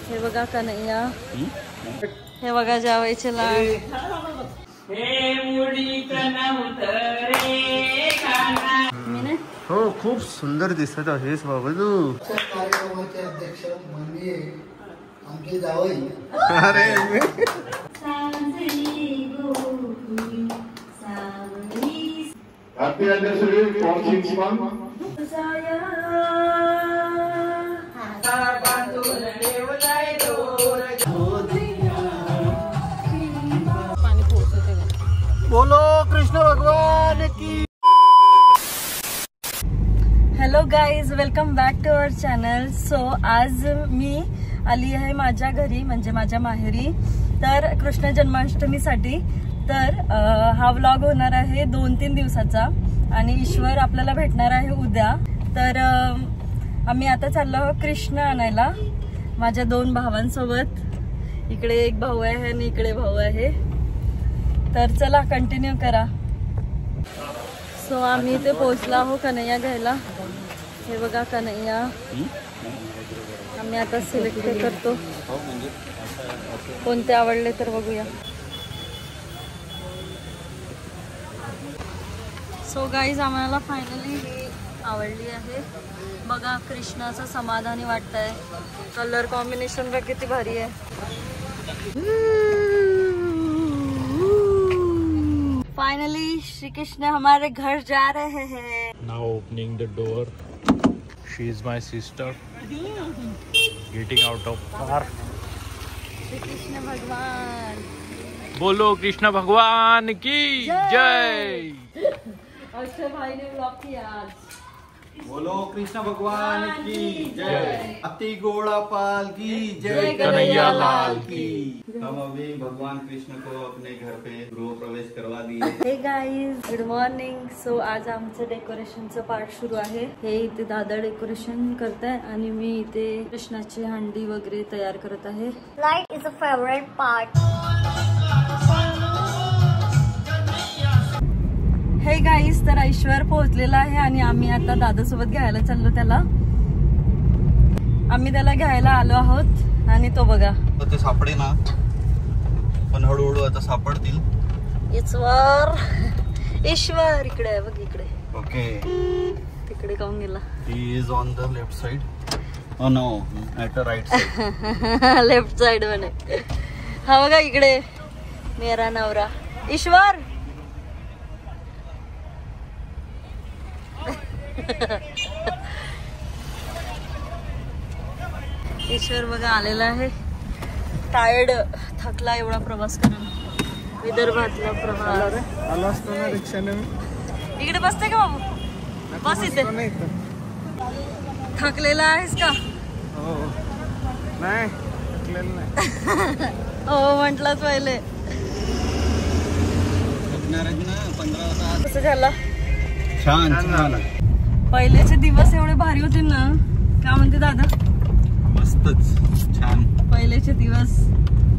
हे बघा कन्हैया, हे बघा जावईचे लाड. हो खूप सुंदर दिसत आहेस बाबा तू. कार्यक्रमाचे अध्यक्ष माननीय आमचे जावई. अरे Happy anniversary from Kingsman. बोलो कृष्ण भगवान की. Hello guys, welcome back to our channel. So आज मी आली आहे माझ्या घरी, म्हणजे माझ्या माहेरी, तर कृष्ण जन्माष्टमीसाठी. तर हा व्लॉग होणार आहे 2-3 दिवसाचा आणि ईश्वर आपल्याला भेटणार आहे उद्या. तर आम्ही आता चाललो आहोत कृष्ण आणायला माझ्या 2 भावांसोबत. इकडे एक भाऊ आहे आणि इकडे भाऊ आहे. तर चला कंटिन्यू करा. सो आम्ही इथे पोहोचलो आहोत कन्हैया घ्यायला. हे बघा कन्हैया. आम्ही आता सिलेक्ट करतो कोणते आवडले तर बघूया. सो गाईज, आम्हाला फायनली ही आवडली आहे. बघा कृष्णाचं समाधानी वाटतंय. कलर कॉम्बिनेशन बघ किती भारी आहे. फाइनली श्री कृष्ण हमारे घर जा रहे हैं. Now opening the door. She is my sister. Getting out of car. Shri Krishna भगवान. बोलो कृष्ण भगवान की जय. अक्षय भाई ने ब्लॉग किया आज. बोलो कृष्ण भगवान की जय. अति गोड़ापाल की जय. कन्हैया लाल की. हम अभी भगवान कृष्ण को अपने घर पे गृह प्रवेश करवा दिए. हे गाईज, गुड मॉर्निंग. सो आज आमचं डेकोरेशनचं पार्ट सुरू आहे. हे इथे दादा डेकोरेशन करताय आणि मी इथे कृष्णाची हंडी वगैरे तयार करत आहे. Light is a favorite part. हे गाईज, तर ईश्वर पोहोचलेला आहे आणि आम्ही आता दादासोबत घ्यायला चाललो त्याला. आम्ही त्याला घ्यायला आलो आहोत आणि तो बघा. ते सापडे ना, पण हळूहळू आता सापडतील. ईश्वर ईश्वर इकडे आहे बघ, इकडे. ओके, तिकडे काऊन गेला. He is on the left side. Oh no, at the right side. Left side म्हणे. हा बघा इकडे मेरा नवरा ईश्वर. ईश्वर बघा आलेला आहे. टायर्ड, थकला एवढा प्रवास करून. विदर्भातला प्रवास. आला असतो ना रिक्षाने. इकडे बसते का बाबू? बस इथे. थकलेला आहेस का? हो नाही, थकलेलं नाही. हो म्हटलंच पहिले. कसं झाला? छान छान. पहिलेचे दिवस एवढे भारी होते ना. काय म्हणते दादा? मस्तच छान. पहिलेचे दिवस.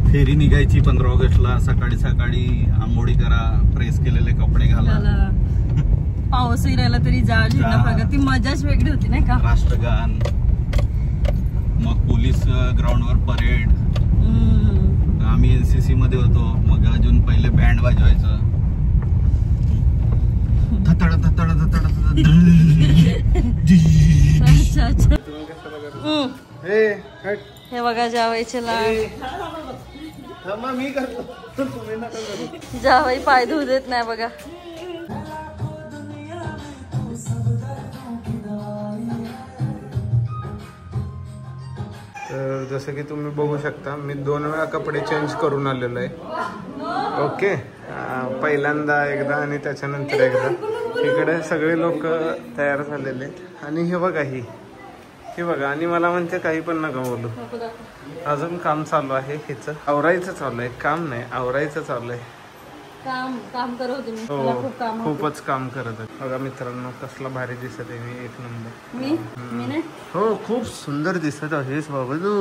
फेरी निघायची 15 ऑगस्टला. सकाळी सकाळी आंघोळी करा, प्रेस केलेले कपडे घाला. पाऊस राहिला तरी जा, झेंडा फडका. ती मजाच वेगळी होती नाही का? राष्ट्रगान, मग पोलीस ग्राउंडवर परेड. आम्ही एनसीसी मध्ये होतो. मग अजून पहिले बँड वाजवायचं. धतड धतड धतड. अच्छा अच्छा. हे बघा जावईचे लाड. मी करतो, जावई पाय धुवू देत नाही बघा. तर जसं की तुम्ही बघू शकता, मी 2 वेळा कपडे चेंज करून आलेलो आहे. ओके, पहिल्यांदा एकदा आणि त्याच्यानंतर एकदा. इकडे सगळे लोक तयार झालेले. आणि हे बघा, हे बघा. आणि मला म्हणते काही पण नका बोलू. अजून काम चालू आहे. हिचं आवरायचं चालू आहे. काम नाही, आवरायचं चालू आहे. काम करत तुम्ही. हो, खूपच काम करत आहे. बघा मित्रांनो, कसला भारी दिसत आहे मी. 1 नंबर. हो, खूप सुंदर दिसत आहेस बाबा तू.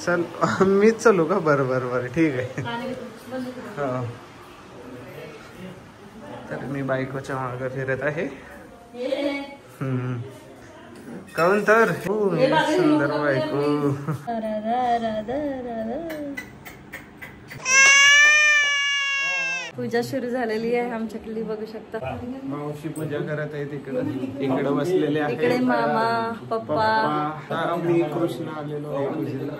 चल मीच चलू का? बरं ठीक आहे. हो, तर मी बायकोच्या मागे फिरत आहे. काऊन तर सुंदर बायको. पूजा सुरू झालेली आहे आमच्याकडली, बघू शकता. मावशी पूजा करत आहे तिकडं, इकडं बसलेले आहे. इकडे मामा पप्पा. मी कृष्ण आलेलो आहे पूजेला.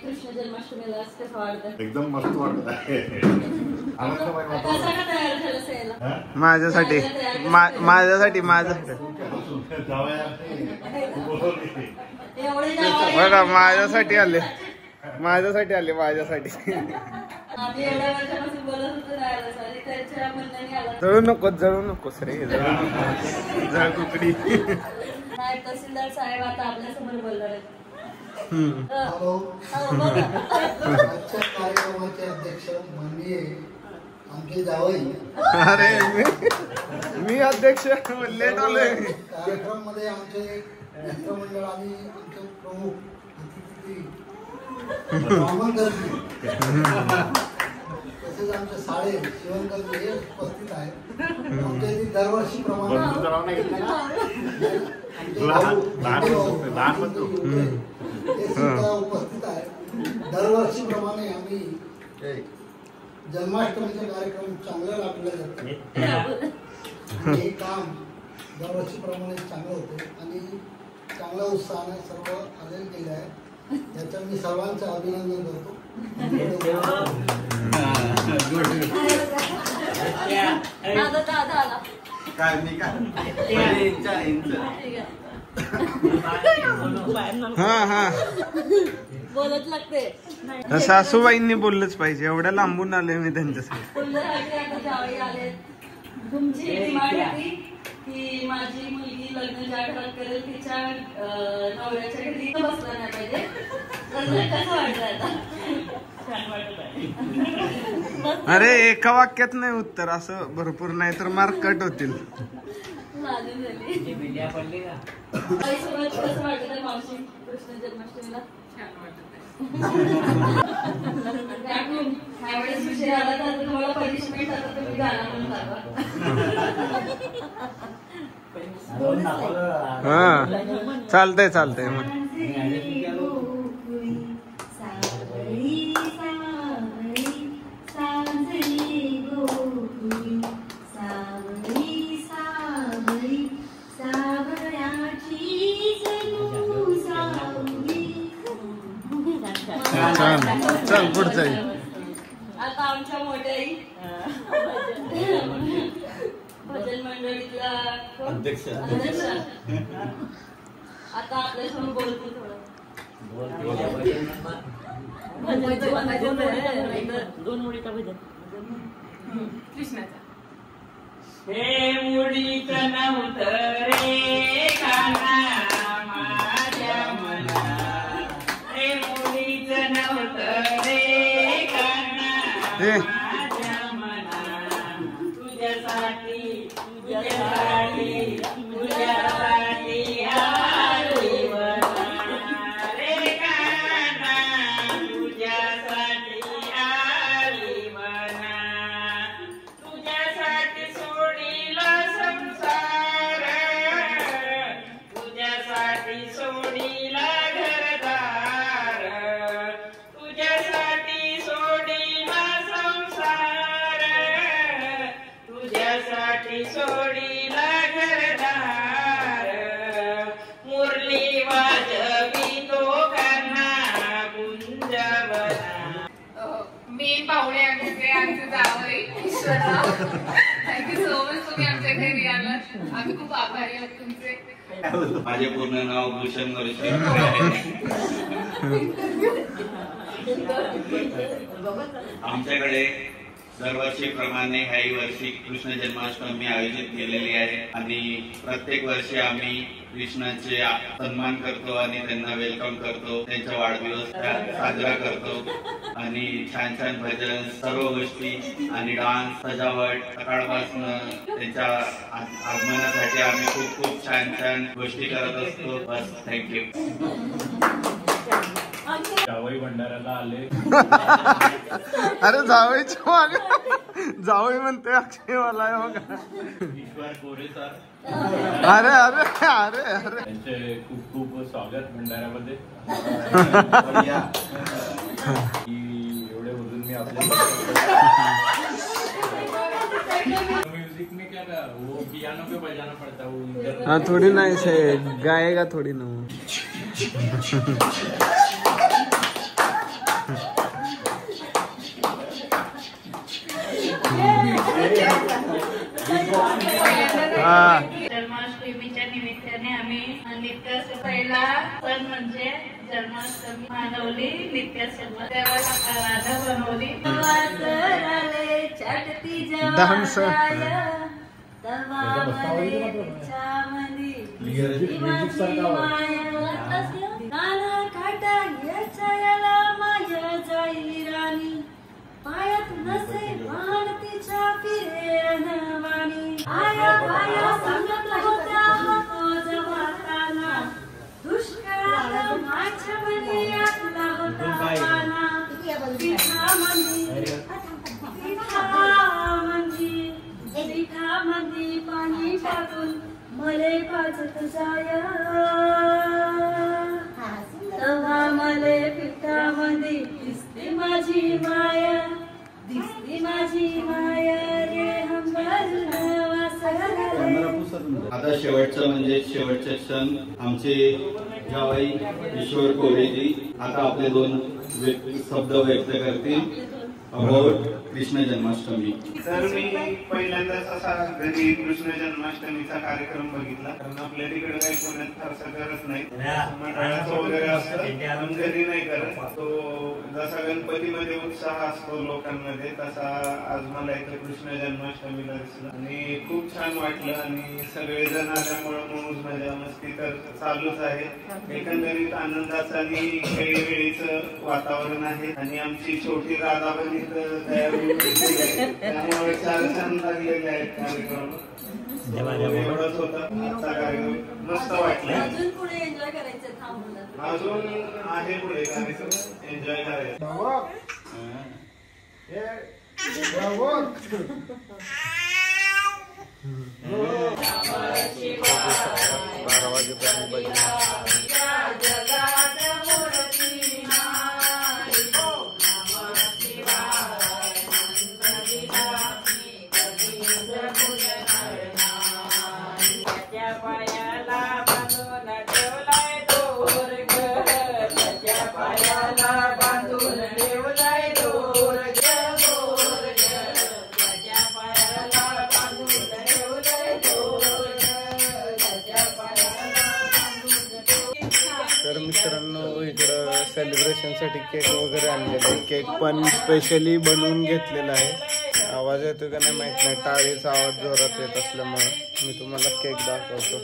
कृष्ण जन्माष्टमीला एकदम मस्त वाटत आहे. माझ्यासाठी बघा, माझ्यासाठी आले. जळू नकोस रे, जळ कुकडी. तहसीलदार साहेब आता आपल्या समोर बोलणार आहेत. आजच्या कार्यक्रमाचे अध्यक्ष माननीय आमचे जावई. अरे मी अध्यक्ष लेट आलोय. कार्यक्रम मध्ये आमचे मित्रमंडळ आणि आमचे प्रमुख तसेच आमचे साडे शिवणकर्मी हे उपस्थित आहेत. आमच्या इथे दरवर्षीप्रमाणे उपस्थित आहे. दरवर्षीप्रमाणे आम्ही जन्माष्टमीचे कार्यक्रम चांगले राबवले जातात. हे काम दरवर्षीप्रमाणे चांगलं होते आणि चांगल्या उत्साहाने सर्व आयोजन केले आहे. याचं मी सर्वांचं अभिनंदन करतो. बोलत लागते. सासूबाईंनी बोललंच पाहिजे, एवढ्या लांबून आले मी त्यांच्यासाठी. तुमची डिमांड होती की माझी मुलगी लग्न ज्या घरात करेल तिच्या नवऱ्याच्या घरी बसला नाही पाहिजे. कसं वाटतं आता? अरे एका वाक्यात नाही उत्तर, असं भरपूर नाही तर मार्क कट होतील. कसं वाटत मावशी कृष्ण जन्माष्टमीला? यावेळेस विषय आला तर तुम्हाला पनिशमेंट आता तुम्ही गाणं म्हणून दाखवा. हा चालतंय मग. चल पुढचं. आता आमच्या मोठ्याही भजन मंडळीतला अध्यक्ष आता आपल्यासमोर बोलतो. थोडं दोन ओळीचा भजन कृष्णाचा. हे मुडीचं नव्हतं रे काना माझ्या मना, हे मुडीचं नव्हतं रे काना माझ्या मना, तुझ्यासाठी आली वना रे काना, तुझ्यासाठी आली वना, तुझ्यासाठी सोडीला संसार, तुझ्यासाठी सोडीला घरदार, तुझ्यासाठी सोडीला संसार, तुझ्यासाठी सोडीला घरदार, मुरली वाजवी तो कान्हा कुंजवना. मी पाहुणे आमचे जावई ईश्वरराव. थँक्यू सो मच, तुम्ही आमच्या घरी आलात. आम्ही खूप आभारी आहोत तुमचे. माझे पूर्ण नाव भूषण वर्षे. आमच्याकडे दरवर्षीप्रमाणे ह्याही वर्षी कृष्ण जन्माष्टमी आयोजित केलेली आहे आणि प्रत्येक वर्षी आम्ही कृष्णाचे सन्मान करतो आणि त्यांना वेलकम करतो. त्यांचा वाढदिवस साजरा करतो आणि छान छान भजन, सर्व गोष्टी आणि डान्स, सजावट सकाळपासून त्यांच्या आगमनासाठी आम्ही खूप खूप छान छान गोष्टी करत असतो. बस, थँक्यू. जावई भंडाऱ्याला आले. अरे जावईच्या मागे जावई म्हणते अक्षय मला आहे बघा. ईश्वर गोरे सर, अरे अरे अरे अरे त्यांचे खूप खूप स्वागत भंडाऱ्यामध्ये. एवढे बोलून मी आपल्या म्यूजिक में क्या था, वो पियानो पे बजाना पड़ता है वो. हाँ थोड़ी ना ऐसे गाएगा थोड़ी ना. जन्माष्टमीच्या निमित्ताने आम्ही नित्य पहिला सण म्हणजे जन्माष्टमी मानवली. नित्य देवाला राधा बनवली. डान्स पायात नसे तिच्या फिरेवाणी. आया बाया सांगत होत्या तो जवाना. दुष्काळात माझ्या मनी आपला होता पाना. पिठामंदी पाणी टाकून मले पाजत जाया. तवा मले पिठामंदी दिसते माझी माया. दिसते माझी माया रे आता शेवटचं म्हणजे शेवटचे क्षण आमचे जावई ईश्वर कोरेजी आता आपले 2 शब्द व्यक्त करतील अबाउट कृष्ण जन्माष्टमी. तर मी पहिल्यांदाच असा घरी कृष्ण जन्माष्टमीचा कार्यक्रम बघितला. कारण आपल्या तिकडे काही पुण्यात फारसं करत नाही. मंडळाचं वगैरे असतं पण घरी नाही करत. तो जसा गणपतीमध्ये उत्साह असतो लोकांमध्ये तसा आज मला इथे कृष्ण जन्माष्टमीला दिसला आणि खूप छान वाटलं. आणि सगळेजण आल्यामुळे मौज मजा मस्ती तर चालूच आहे. एकंदरीत आनंदाचं आणि खेळीमेळीचं वातावरण आहे. आणि आमची छोटी राधा पण तयार त्यामुळे छान लागलेले आहेत कार्यक्रम. एवढंच होता आजचा कार्यक्रम. मस्त वाटलं. अजून पुढे एन्जॉय करायचं थांबून. अजून आहे पुढे कार्यक्रम एन्जॉय करायचं. 12 वाजेपर्यंत मित्रांनो इकडं सेलिब्रेशन साठी केक वगैरे आणलेला आहे. केक पण स्पेशली बनवून घेतलेला आहे. आवाज येतो का नाही माहित नाही. टाळीचा आवाज जोरात येत असल्यामुळे मी तुम्हाला केक दाखवतो.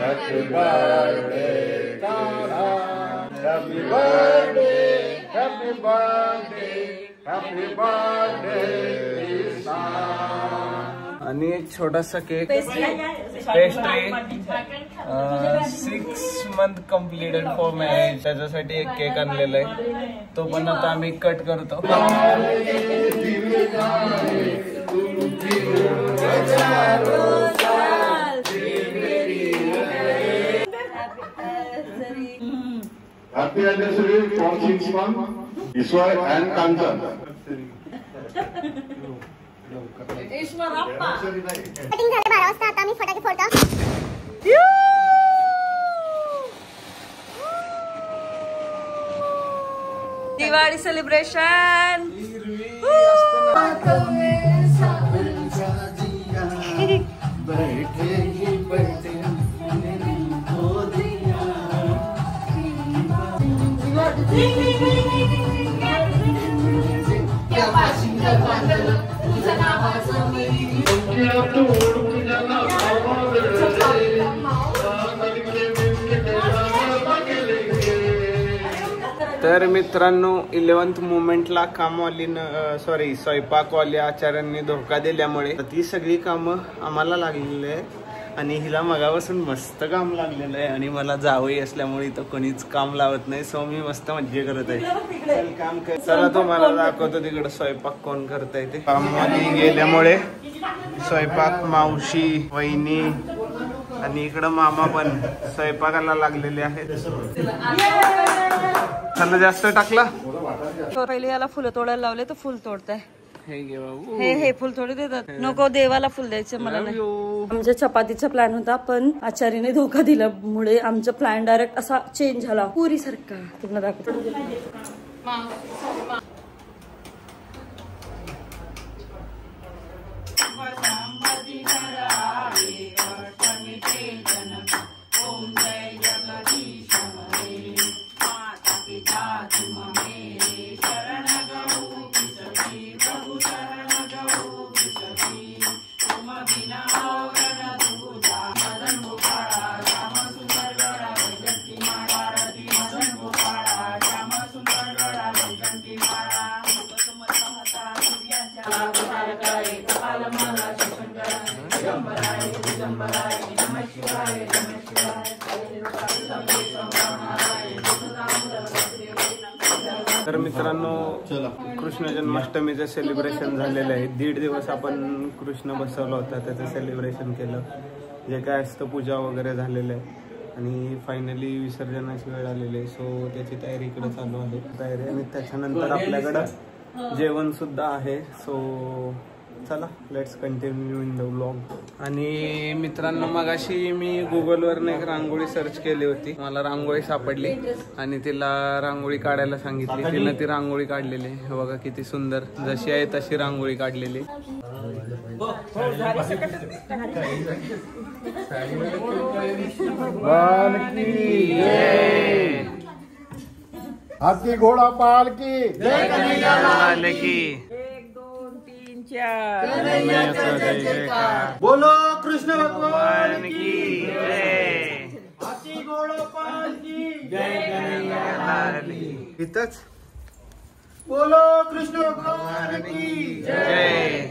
Happy birthday, happy birthday, happy birthday, happy birthday, Krishna. आणि एक छोटासा cake pastry 6 month completed for marriage त्याच्यासाठी एक केक आणलेला आहे. तो पण आता आम्ही कट करतो. Happy anniversary for 6 months, Ishwar and Kanchan. Eshwarappa. Cutting झाले 12 वाजता. आता आम्ही फटाके फोडतो. दिवाळी सेलिब्रेशन. तर तर मित्रांनो 11th मोमेंटला कामवाली स्वयंपाकवाली आचार्यांनी धोका दिल्यामुळे ती सगळी कामं आम्हाला लागलेली आहे आणि हिला मगापासून मस्त काम लागलेलं आहे आणि मला जावई असल्यामुळे इथं कोणीच काम लावत नाही. सो मी मस्त मज्जा करत आहे. काम कर चला तुम्हाला दाखवतो तिकडे स्वयंपाक कोण करताय ते. कामवाली गेल्यामुळे स्वयंपाक मावशी वहिनी आणि इकडं मामा पण स्वयंपाकाला लागलेले आहेत. खाल्लं जास्त टाकला. पहिले याला फुलं तोडायला लावले तर फुल तोडताय. हे फुल थोडे देतात. नको देवाला फुल द्यायचं मला नाही. आमच्या चपातीचा प्लॅन होता पण आचार्याने धोका दिल्यामुळे आमचा प्लॅन डायरेक्ट असा चेंज झाला पुरी सारखा. तुम्हाला दाखवतो. तर मित्रांनो कृष्ण जन्माष्टमीचं सेलिब्रेशन झालेलं आहे. 1.5 दिवस आपण कृष्ण बसवला होता, त्याचं सेलिब्रेशन केलं. जे काय असतं पूजा वगैरे झालेलं आहे आणि फायनली विसर्जनाची वेळ आलेली आहे. सो त्याची तयारी इकडे चालू आहे आणि त्याच्यानंतर आपल्याकडं जेवण सुद्धा आहे. सो चला let's continue in the vlog. आणि मित्रांनो मगाशी मी गुगलवरनं एक रांगोळी सर्च केली होती. मला रांगोळी सापडली आणि तिला रांगोळी काढायला सांगितली. तिनं ती रांगोळी काढलेली आहे. बघा किती सुंदर, जशी आहे तशी रांगोळी काढलेली. हाथी घोड़ा पाल की जय कन्हैया लाल की. बोलो कृष्ण भगवान की जय. हाथी घोड़ा पाल की जय कन्हैया लाल की. इथंच बोलो कृष्ण भगवान की जय.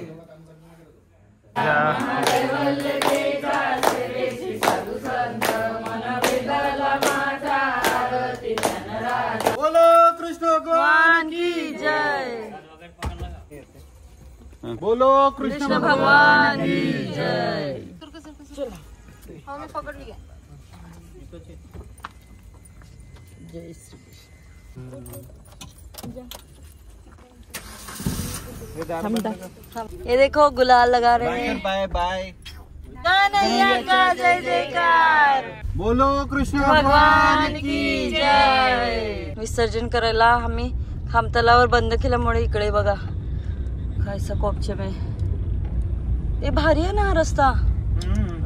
बोलो कृष्ण भगवान की जय. बोलो कृष्ण भगवान की जय. जय श्री ये देखो गुलाल लगा रहे हैं. Bye bye. कन्हैया का जय जयकार. बोलो कृष्ण भगवान की जय. विसर्जन करायला आम्ही खामतलावर बंद केल्यामुळे इकडे बघा काय कोपचे में. ते भारी आहे ना रस्ता.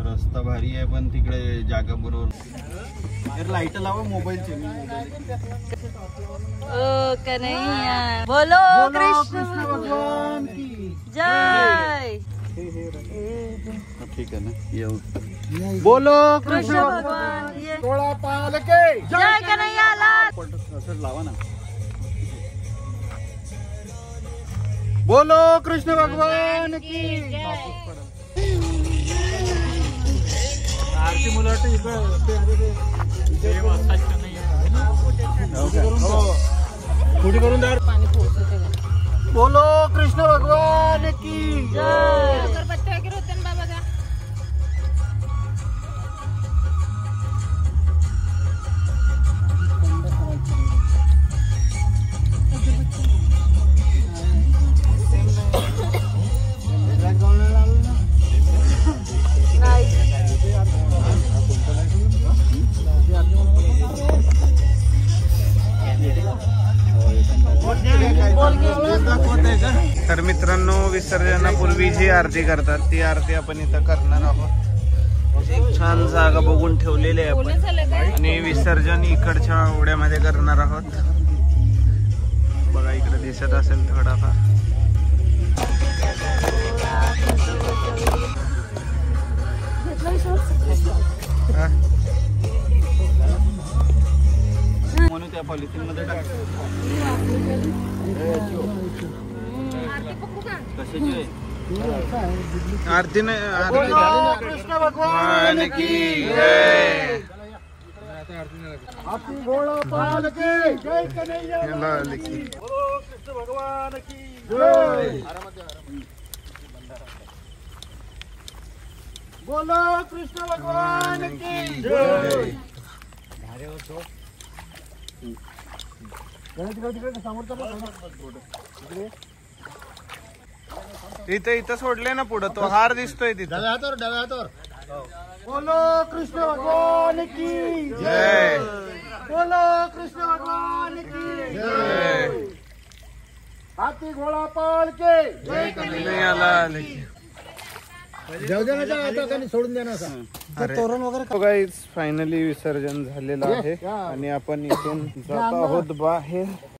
रस्ता भारी आहे पण तिकडे जागा बरोबर. लाईट लावा मोबाईलचे. ओ कन्हैया. बोलो कृष्ण भगवान की जय. ठीक आहे ना. येऊ. बोलो कृष्ण भगवान घोड़ा पाल के जय कन्हैया लाल. असं लावा ना. बोलो कृष्ण भगवान की. आरती मुलं पुढे करून द्या. बोलो कृष्ण भगवान की जय. तर मित्रांनो विसर्जनापूर्वी जी आरती करतात ती आरती आपण इथं करणार आहोत. एक छान जागा बघून ठेवलेली आहे आपण आणि विसर्जन इकडच्या ओढ्यामध्ये करणार आहोत. बघा इकडे दिसत असेल थोडाफार. त्या पॉलिथिन मध्ये टाक. कशाची आरती नाही. कृष्ण भगवान की जय. हाथी घोड़ा पाल के जय कन्हैया कृष्ण भगवान की जय. बोलो कृष्ण भगवान की जय. इथं सोडले ना पुढं तो हार दिसतोय तिथं. डाव्या हातावर बोलो कृष्ण भगवान की जय. बोलो कृष्ण भगवान की जय. हाथी घोड़ा पाल के जय कन्हैया लाल की. सोडून द्या ना. तोरण वगैरे गाईज फायनली विसर्जन झालेलं आहे आणि आपण इथून जात आहोत बाहेर.